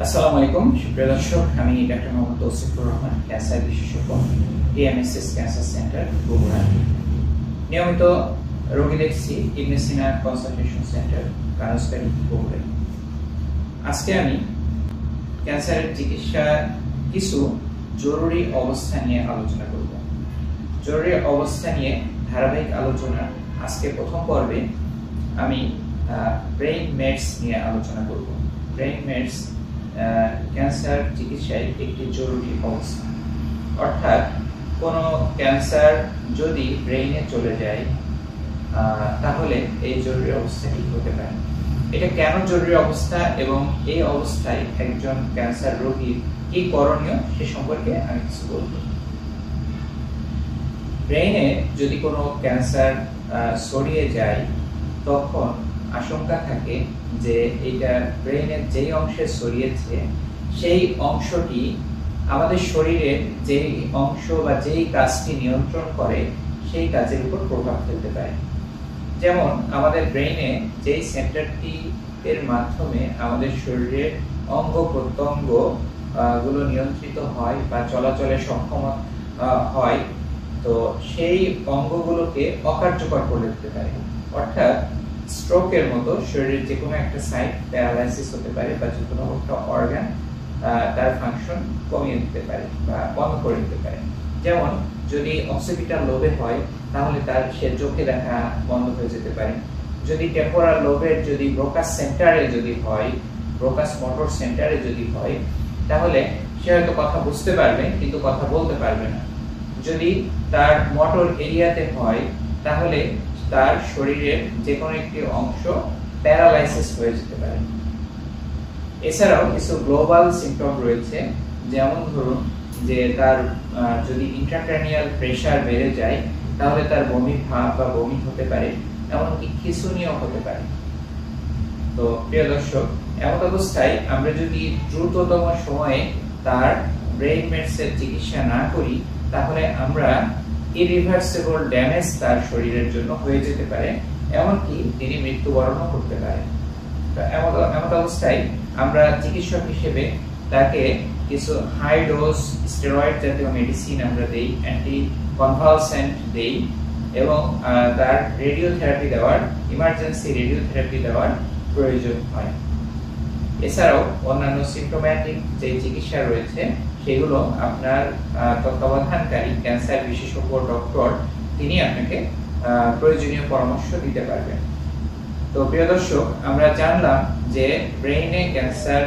আসসালামু আলাইকুম সুপ্রিয় দর্শক, আমি ডাক্তার মোহাম্মদ তৌসিফুর রহমান, ক্যান্সার বিশেষজ্ঞ, টিএমএসএস ক্যান্সার সেন্টার বগুড়া। নিয়মিত রোগী দেখছি ইবনে সিনা কনসালটেশন সেন্টার কারণস্থানী বগুড়া। আজকে আমি ক্যান্সারের চিকিৎসার কিছু জরুরি অবস্থা নিয়ে আলোচনা করব। জরুরি অবস্থা নিয়ে ধারাবাহিক আলোচনা আজকে প্রথম পর্বে আমি ব্রেইন মেটস নিয়ে আলোচনা করব। ব্রেইন মেটস ক্যান্সার চিকিৎসায় একটি জরুরি অবস্থা, অর্থাৎ কোনো ক্যান্সার যদি ব্রেইনে চলে যায় তাহলে এই জরুরি অবস্থা কি হতে পারে, এটা কেন জরুরি অবস্থা এবং এই অবস্থায় একজন ক্যান্সার রোগীর কি করণীয় সে সম্পর্কে আমি কিছু বলবো। ব্রেইনে যদি কোনো ক্যান্সার ছড়িয়ে যায় তখন আশঙ্কা থাকে যে এটা ব্রেইনের যেই অংশে ছড়িয়েছে সেই অংশটি আমাদের শরীরের যেই অংশ বা যেই কাজটি নিয়ন্ত্রণ করে সেই কাজের উপর প্রভাব ফেলতে পারে। যেমন আমাদের ব্রেইনে যেই সেন্টারটি এর মাধ্যমে আমাদের শরীরের অঙ্গ প্রত্যঙ্গ গুলো নিয়ন্ত্রিত হয় বা চলাচলে সক্ষম হয়, তো সেই অঙ্গগুলোকে অকার্যকর করে দিতে পারে। অর্থাৎ স্ট্রোকের মতো শরীরের যে কোনো একটা সাইড প্যারালাইসিস হতে পারে বা যে কোনো একটা অর্গান তার ফাংশন কমিয়ে দিতে পারে বা বন্ধ করে দিতে পারে। যেমন যদি অক্সিপিটাল লোবে হয় তাহলে তার সে চোখে দেখা বন্ধ হয়ে যেতে পারে। যদি টেম্পোরাল লোবের যদি ব্রোকাস সেন্টারে যদি হয়, ব্রোকাস মোটর সেন্টারে যদি হয়, তাহলে সে হয়তো কথা বুঝতে পারবে কিন্তু কথা বলতে পারবে না। যদি তার মোটর এরিয়াতে হয় তাহলে তার শরীরের যে কোনো একটি অংশ প্যারালাইসিস হয়ে যেতে পারে। এছাড়াও কিছু গ্লোবাল সিম্পটম রয়েছে, যেমন ধরুন যে তার যদি ইন্ট্রাক্রানিয়াল প্রেসার বেড়ে যায় তাহলে তার বমি ভাব বা বমি হতে পারে, এমনকি খিঁচুনিও হতে পারে। তো প্রিয় দর্শক, এমন অবস্থায় আমরা যদি দ্রুততম সময়ে তার ব্রেইন মেটসের চিকিৎসা না করি তাহলে আমরা ইরিভার্সিবল ড্যামেজ তার শরীরের জন্য হয়ে যেতে পারে, এমনকি তিনি মৃত্যুবরণও করতে পারে। এমন অবস্থায় আমরা চিকিৎসক হিসেবে তাকে কিছু হাই ডোজ স্টেরয়েড জাতীয় মেডিসিন আমরা দেই, অ্যান্টি কনভালসেন্ট দেই এবং তার রেডিওথেরাপি দেওয়ার, ইমার্জেন্সি রেডিওথেরাপি দেওয়ার প্রয়োজন হয়। এছাড়াও অন্যান্য সিম্পটোম্যাটিক যে চিকিৎসা রয়েছে সেগুলো আপনার তত্ত্বাবধানকারী ক্যান্সার বিশেষজ্ঞ ডক্টর তিনি আপনাকে প্রয়োজনীয় পরামর্শ দিতে পারবেন। তো প্রিয় দর্শক, আমরা জানলাম যে ব্রেইনে ক্যান্সার